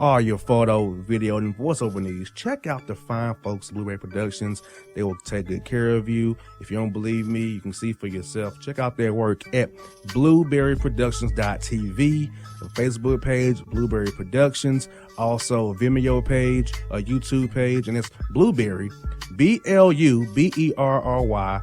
all your photo, video, and voiceover needs, check out the fine folks at Blueberry Productions. They will take good care of you. If you don't believe me, you can see for yourself. Check out their work at blueberryproductions.tv, the Facebook page, Blueberry Productions, also a Vimeo page, a YouTube page, and it's Blueberry, BLUBERRY,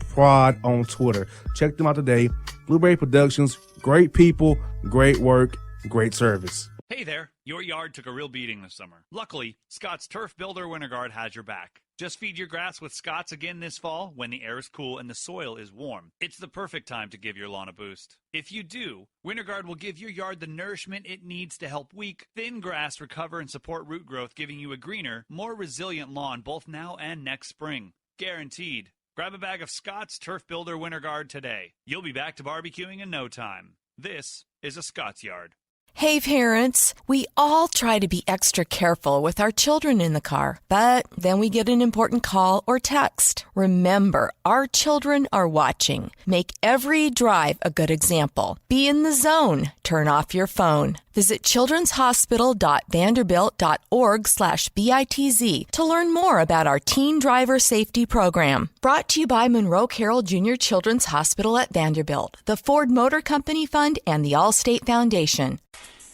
Prod on Twitter. Check them out today. Blueberry Productions, great people, great work, great service. Hey there, your yard took a real beating this summer. Luckily, Scott's Turf Builder Winter Guard has your back. Just feed your grass with Scott's again this fall when the air is cool and the soil is warm. It's the perfect time to give your lawn a boost. If you do, Winter Guard will give your yard the nourishment it needs to help weak, thin grass recover and support root growth, giving you a greener, more resilient lawn both now and next spring. Guaranteed. Grab a bag of Scott's Turf Builder Winter Guard today. You'll be back to barbecuing in no time. This is a Scott's Yard. Hey parents, we all try to be extra careful with our children in the car, but then we get an important call or text. Remember, our children are watching. Make every drive a good example. Be in the zone. Turn off your phone. Visit childrenshospital.vanderbilt.org/BITZ to learn more about our teen driver safety program. Brought to you by Monroe Carroll Jr. Children's Hospital at Vanderbilt, the Ford Motor Company Fund, and the Allstate Foundation.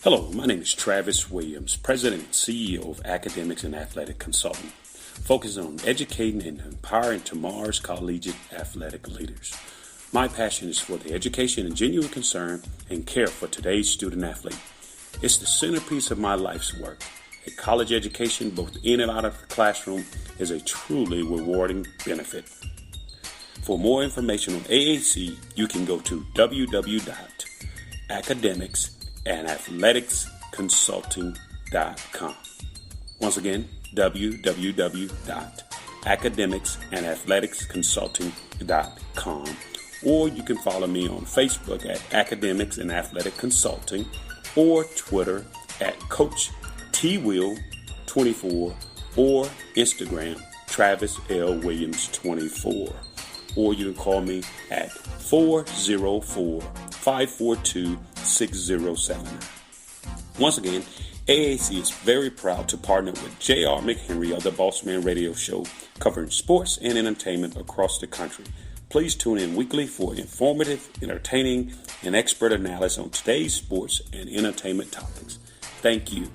Hello, my name is Travis Williams, President and CEO of Academics and Athletic Consulting, focusing on educating and empowering tomorrow's collegiate athletic leaders. My passion is for the education and genuine concern and care for today's student athlete. It's the centerpiece of my life's work. A college education, both in and out of the classroom, is a truly rewarding benefit. For more information on AAC, you can go to www.academicsandathleticsconsulting.com. Once again, www.academicsandathleticsconsulting.com. Or you can follow me on Facebook at Academics and Athletic Consulting, or Twitter at Coach TWill24, or Instagram Travis L. Williams 24. Or you can call me at 404-542-6079. Once again, AAC is very proud to partner with J.R. McHenry of the Bossman Radio Show, covering sports and entertainment across the country. Please tune in weekly for informative, entertaining, and expert analysis on today's sports and entertainment topics. Thank you.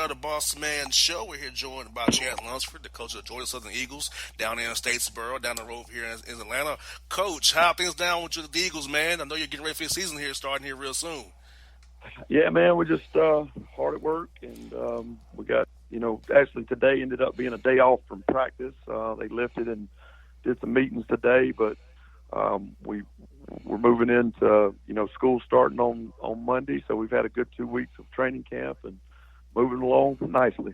The Bossman Show. We're here joined by Chad Lunsford, the coach of the Georgia Southern Eagles, down in Statesboro, down the road here in Atlanta. Coach, how are things down with the Eagles, man? I know you're getting ready for the season here, starting here real soon. Yeah, man, we're just hard at work, and we got, actually today ended up being a day off from practice. They lifted and did some meetings today, but we're moving into, school starting on Monday, so we've had a good 2 weeks of training camp and moving along nicely.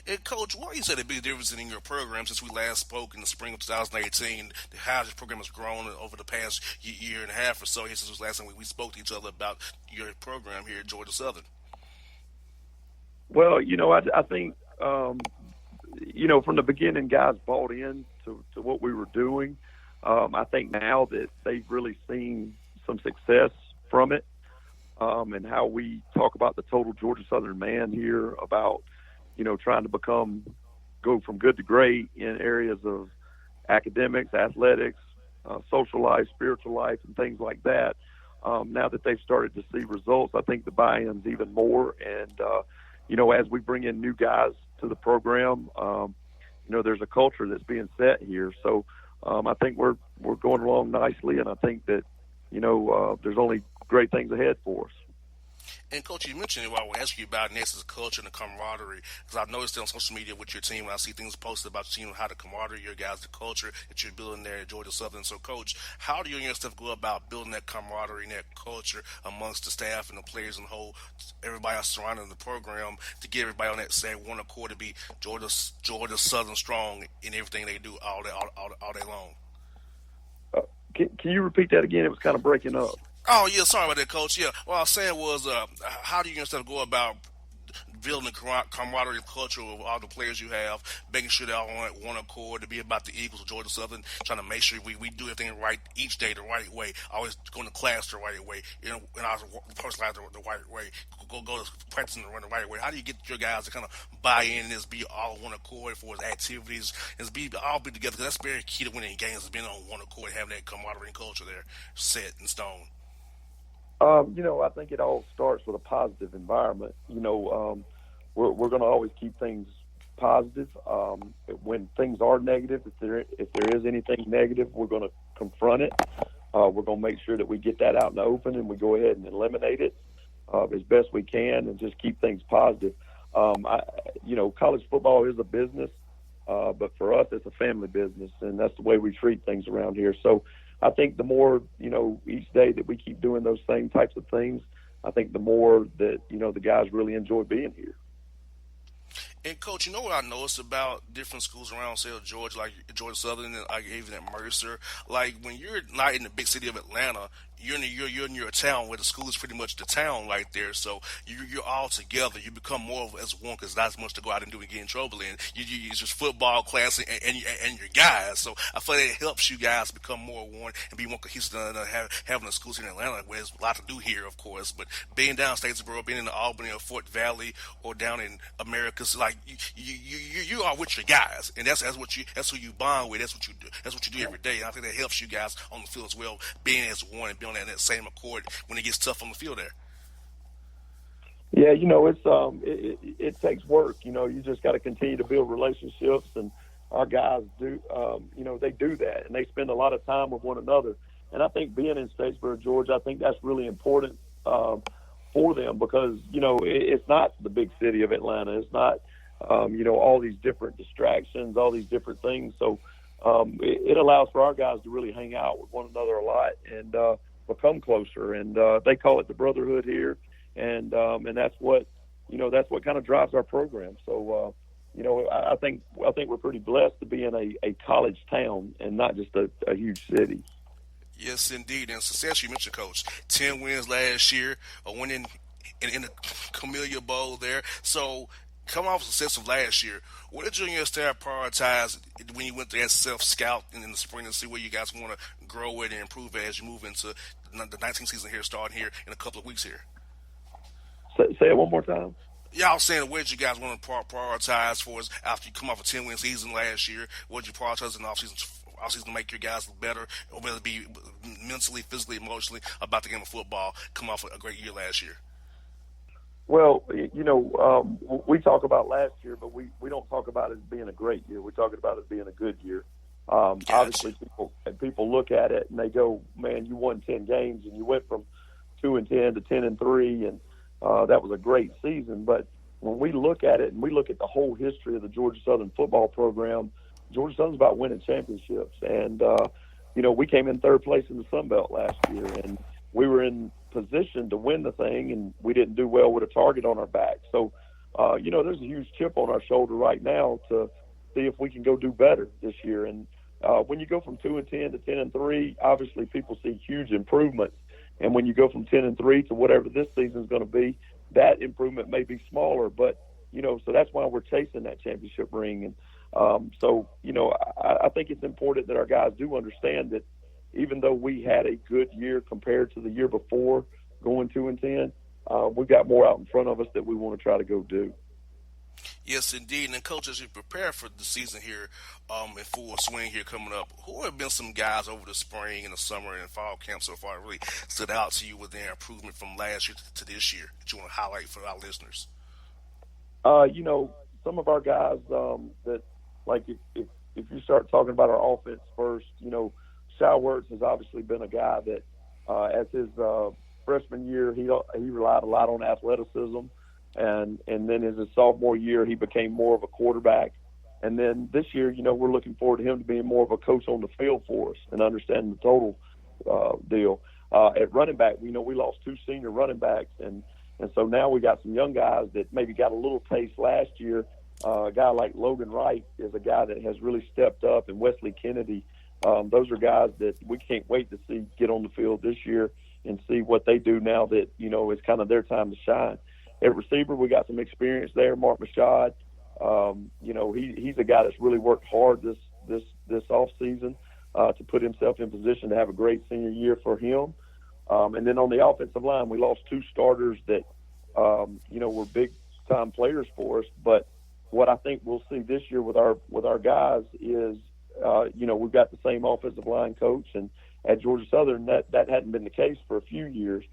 And Coach, what do you say the big difference in your program since we last spoke in the spring of 2018? How this program has grown over the past year and a half or so here since last time we spoke to each other about your program here at Georgia Southern? Well, I think, from the beginning, guys bought in to what we were doing. I think now that they've really seen some success from it, and how we talk about the total Georgia Southern man here about, trying to go from good to great in areas of academics, athletics, social life, spiritual life, and things like that. Now that they've started to see results, I think the buy-in's even more. And, as we bring in new guys to the program, there's a culture that's being set here. So I think we're going along nicely, and I think that, there's only great things ahead for us. And Coach, you mentioned it. What I will ask you about next is culture and the camaraderie. Because I noticed on social media with your team, when I see things posted about you know how the camaraderie, your guys, the culture that you're building there at Georgia Southern. So, Coach, how do you and your staff go about building that camaraderie and that culture amongst the staff and the players and the whole everybody else surrounding the program to get everybody on that same one accord to be Georgia Southern strong in everything they do all day long? Can you repeat that again? It was kind of breaking up. Oh yeah, sorry about that, Coach. Yeah, what I was saying was, how do you and stuff go about building the camaraderie culture of all the players you have, making sure they're all on one accord to be about the Eagles of Georgia Southern, trying to make sure we do everything right each day the right way, always going to class the right way, you know, and I personalize the right way, go to practice and run the right way. How do you get your guys to kind of buy in and just be all on one accord for his activities and all be together? Because that's very key to winning games, is being on one accord, having that camaraderie and culture there set in stone. I think it all starts with a positive environment. We're going to always keep things positive. When things are negative, if there is anything negative, we're going to confront it. We're going to make sure that we get that out in the open and we go ahead and eliminate it as best we can and just keep things positive. College football is a business, but for us, it's a family business, and that's the way we treat things around here. So I think the more, each day that we keep doing those same types of things, I think the more that, the guys really enjoy being here. And Coach, you know what I noticed about different schools around, say, Georgia, like Georgia Southern, and like even at Mercer, like when you're not in the big city of Atlanta, you're in your town where the school is pretty much the town right there. So you're all together. You become more of as one because not as much to go out and do and get in trouble in. It's just football, class, and your guys. So I feel like it helps you guys become more one and be more cohesive than having the schools here in Atlanta where there's a lot to do here, of course. But being down Statesboro, being in Albany or Fort Valley or down in Americus, like you are with your guys, and that's who you bond with. That's what you do. That's what you do every day. And I think that helps you guys on the field as well, being as one and being on that same accord when it gets tough on the field there. Yeah, it takes work. You just got to continue to build relationships, and our guys do. They do that, and they spend a lot of time with one another. And I think being in Statesboro, Georgia, I think that's really important for them because it's not the big city of Atlanta. It's not all these different distractions, all these different things. So it allows for our guys to really hang out with one another a lot and become closer. And they call it the brotherhood here, and that's what kind of drives our program. So I think we're pretty blessed to be in a college town and not just a huge city. Yes, indeed. And success, you mentioned, Coach. 10 wins last year, a win in the Camellia Bowl there. So, coming off the success of last year, what did you and your staff prioritize when you went to that self-scout in the spring to see where you guys want to grow it and improve it as you move into the 19th season here, starting here in a couple of weeks here? Say it one more time. Yeah, I was saying, where did you guys want to prioritize for us after you come off a 10-win season last year? What did you prioritize in the offseason to make your guys look better, or whether it be mentally, physically, emotionally, about the game of football, come off a great year last year? Well, we talk about last year, but we don't talk about it as being a great year. We talk about it as being a good year. Gotcha. Obviously, people look at it and they go, "Man, you won 10 games and you went from 2-10 to 10-3, and that was a great season." But when we look at it and we look at the whole history of the Georgia Southern football program, Georgia Southern's about winning championships. And we came in third place in the Sun Belt last year, and we were in position to win the thing, and we didn't do well with a target on our back. So, there's a huge chip on our shoulder right now to see if we can go do better this year. And when you go from 2-10 to 10-3, obviously people see huge improvements. And when you go from 10-3 to whatever this season is going to be, that improvement may be smaller. But, so that's why we're chasing that championship ring. And I think it's important that our guys do understand that even though we had a good year compared to the year before going 2-10, we've got more out in front of us that we want to try to go do. Yes, indeed. And, Coach, as you prepare for the season here in full swing here coming up, who have been some guys over the spring and the summer and fall camp so far really stood out to you with their improvement from last year to this year that you want to highlight for our listeners? Some of our guys that, like, if you start talking about our offense first, Shao Wertz has obviously been a guy that as his freshman year, he relied a lot on athleticism, and then in his sophomore year, he became more of a quarterback. And then this year, we're looking forward to him to being more of a coach on the field for us and understanding the total deal. At running back, we lost 2 senior running backs, and so now we got some young guys that maybe got a little taste last year. A guy like Logan Wright is a guy that has really stepped up, and Wesley Kennedy. Those are guys that we can't wait to see get on the field this year and see what they do now that, it's kind of their time to shine. At receiver, we got some experience there. Mark Mashad, he's a guy that's really worked hard this off season to put himself in position to have a great senior year for him. And then on the offensive line, we lost 2 starters that, were big time players for us. But what I think we'll see this year with our guys is, we've got the same offensive line coach, and at Georgia Southern, that hadn't been the case for a few years.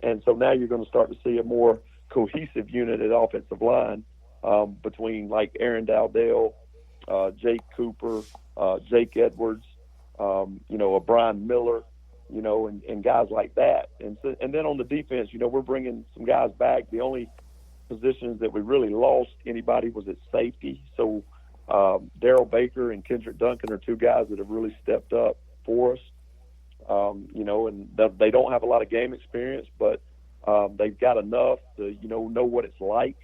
And so now you're going to start to see a more cohesive unit at offensive line between like Aaron Dowdell, Jake Cooper, Jake Edwards, a Brian Miller, and guys like that. And then on the defense, we're bringing some guys back. The only positions that we really lost anybody was at safety. So Daryl Baker and Kendrick Duncan are 2 guys that have really stepped up for us. And they don't have a lot of game experience, but they've got enough to, know what it's like.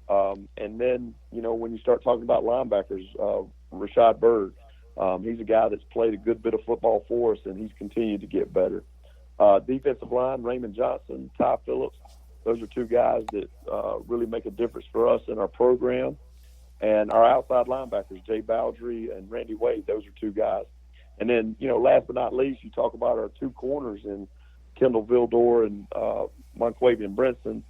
And then, when you start talking about linebackers, Rashad Bird, he's a guy that's played a good bit of football for us, and he's continued to get better. Defensive line, Raymond Johnson, Ty Phillips, those are 2 guys that really make a difference for us in our program. And our outside linebackers, Jay Bowdry and Randy Wade, those are 2 guys. And then, last but not least, you talk about our 2 corners in Kendall Vildor and Monquavian Brinson.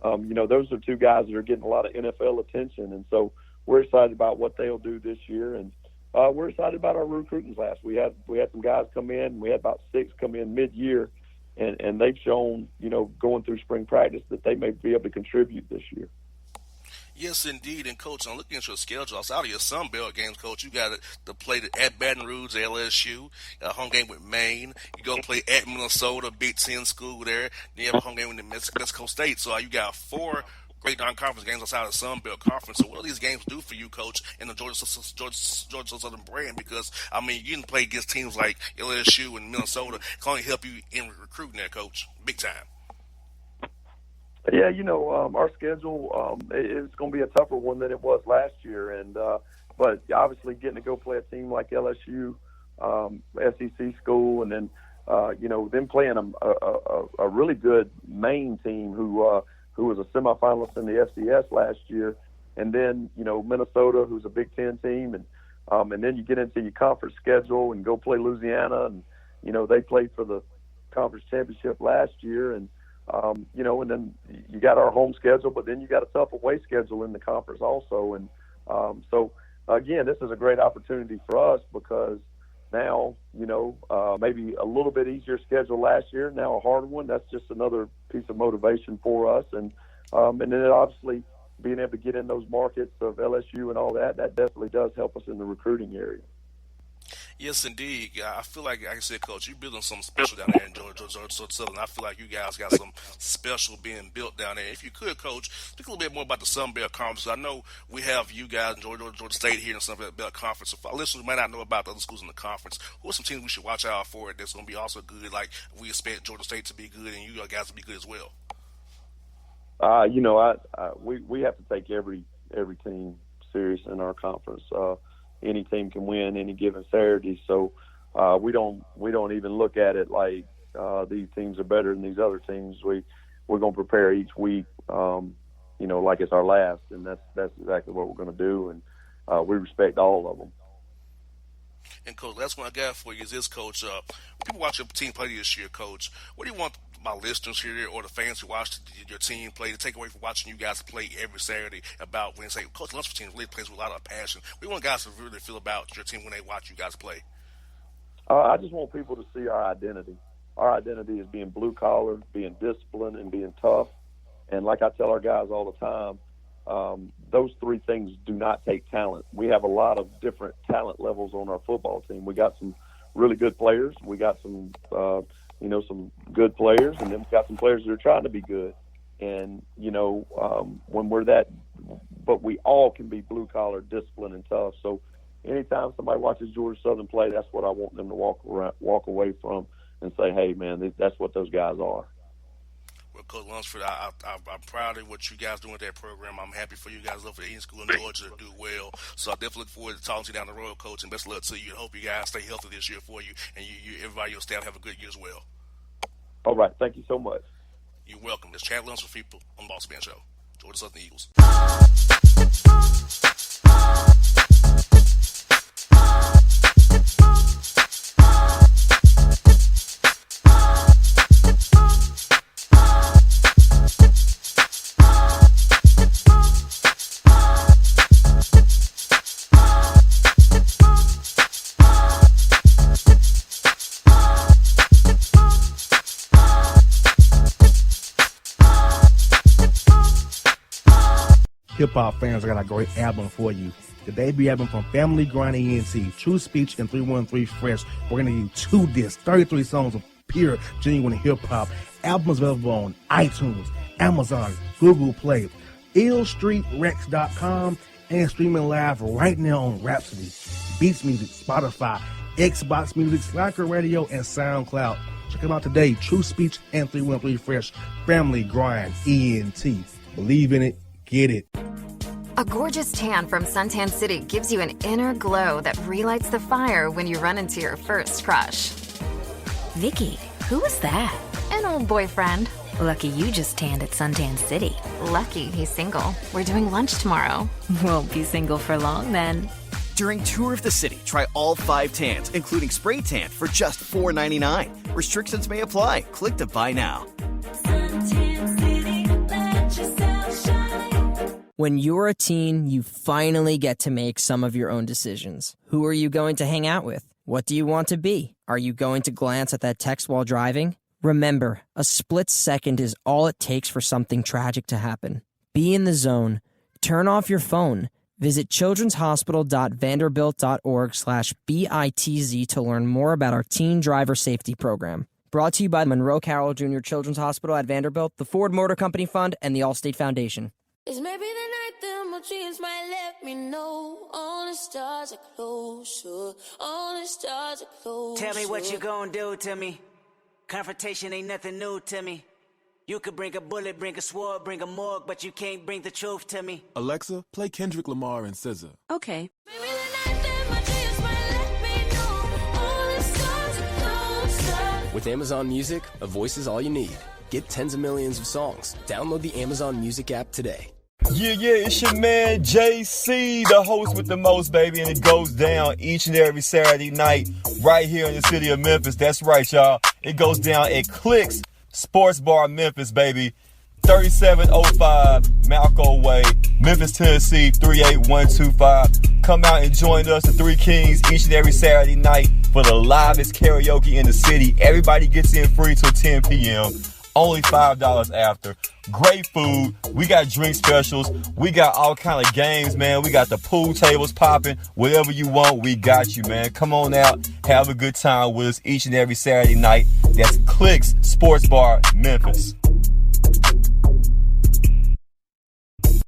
Those are 2 guys that are getting a lot of NFL attention. And so we're excited about what they'll do this year. And we're excited about our recruiting class. We had some guys come in. We had about 6 come in mid-year, and they've shown, going through spring practice that they may be able to contribute this year. Yes, indeed. And, Coach, I'm looking at your schedule. Outside of your Sun Belt games, Coach, you got to play at Baton Rouge, LSU, a home game with Maine. You go play at Minnesota, Big Ten school there. Then you have a home game with Mexico State. So you got 4 great non-conference games outside of the Sun Belt Conference. So what do these games do for you, Coach, in the Georgia Southern brand? Because, you can play against teams like LSU and Minnesota. It can only help you in recruiting there, Coach, big time. Yeah, our schedule is going to be a tougher one than it was last year, and but obviously getting to go play a team like LSU, SEC school, and then them playing a really good Maine team who was a semifinalist in the FCS last year, and then Minnesota, who's a Big Ten team, and then you get into your conference schedule and go play Louisiana, and they played for the conference championship last year, and and then you got our home schedule, but then you got a tough away schedule in the conference also. And so, again, this is a great opportunity for us because now, maybe a little bit easier schedule last year, now a harder one. That's just another piece of motivation for us. And then obviously being able to get in those markets of LSU and all that definitely does help us in the recruiting area. Yes, indeed. I feel like I said, Coach, you're building something special down there in Georgia Southern. I feel like you guys got some special being built down there. If you could, Coach, speak a little bit more about the Sun Belt Conference. I know we have you guys in Georgia State here in the Sun Belt Conference. So for our listeners who might not know about the other schools in the conference, who are some teams we should watch out for that's going to be also good? Like we expect Georgia State to be good and you guys to be good as well. We have to take every team serious in our conference. Any team can win any given Saturday, so we don't even look at it like these teams are better than these other teams. We're going to prepare each week, like it's our last, and that's exactly what we're going to do, and we respect all of them. And Coach, last one I got for you is this, Coach. People watch your team play this year, Coach. What do you want my listeners here or the fans who watch your team play to take away from watching you guys play every Saturday about when they say, Coach, Lunsford team really plays with a lot of passion? What do you want guys to really feel about your team when they watch you guys play? I just want people to see our identity. Our identity is being blue collar, being disciplined, and being tough. And like I tell our guys all the time, those 3 things do not take talent. We have a lot of different talent levels on our football team. We got some really good players. We got some some good players, and then we've got some players that are trying to be good. And, when we're that, but we all can be blue-collar, disciplined, and tough. So anytime somebody watches Georgia Southern play, that's what I want them to walk away from and say, hey, man, that's what those guys are. Well, Coach Lunsford, I'm proud of what you guys doing with that program. I'm happy for you guys. Love for any school in Georgia to do well. So I definitely look forward to talking to you down the road, Coach, and best of luck to you. I hope you guys stay healthy this year for you, and everybody, your staff, have a good year as well. All right. Thank you so much. You're welcome. It's Chad Lunsford for people on the Bossman Show. Georgia Southern Eagles. Hip-hop fans, I got a great album for you. The debut album from Family Grind ENT, True Speech and 313 Fresh. We're going to give you 2 discs, 33 songs of pure, genuine hip-hop. Albums available on iTunes, Amazon, Google Play, illstreetrex.com, and streaming live right now on Rhapsody, Beats Music, Spotify, Xbox Music, Slacker Radio, and SoundCloud. Check them out today, True Speech and 313 Fresh, Family Grind ENT. Believe in it, get it. A gorgeous tan from Suntan City gives you an inner glow that relights the fire when you run into your first crush. Vicky, who was that? An old boyfriend. Lucky you just tanned at Suntan City. Lucky he's single. We're doing lunch tomorrow. Won't be single for long then. During Tour of the City, try all 5 tans, including spray tan, for just $4.99. Restrictions may apply. Click to buy now. Suntan City, let yourself shine. When you're a teen, you finally get to make some of your own decisions. Who are you going to hang out with? What do you want to be? Are you going to glance at that text while driving? Remember, a split second is all it takes for something tragic to happen. Be in the zone. Turn off your phone. Visit childrenshospital.vanderbilt.org/BITZ to learn more about our teen driver safety program. Brought to you by Monroe Carroll Jr. Children's Hospital at Vanderbilt, the Ford Motor Company Fund, and the Allstate Foundation. It's maybe the night that my dreams might let me know. All the stars are closer. All the stars are closer. Tell me what you gonna do to me. Confrontation ain't nothing new to me. You could bring a bullet, bring a sword, bring a morgue, but you can't bring the truth to me. Alexa, play Kendrick Lamar and SZA. Okay. Maybe the night that my dreams might let me know. All the stars are closer. With Amazon Music, a voice is all you need. Get tens of millions of songs. Download the Amazon Music app today. Yeah, it's your man JC, the host with the most, baby, and it goes down each and every Saturday night right here in the city of Memphis. That's right, y'all. It goes down at Clicks Sports Bar Memphis, baby. 3705 Malco Way, Memphis, Tennessee, 38125. Come out and join us, the Three Kings, each and every Saturday night for the livest karaoke in the city. Everybody gets in free till 10 p.m. Only $5 after. Great food. We got drink specials. We got all kind of games, man. We got the pool tables popping. Whatever you want, we got you, man. Come on out. Have a good time with us each and every Saturday night. That's Clicks Sports Bar, Memphis.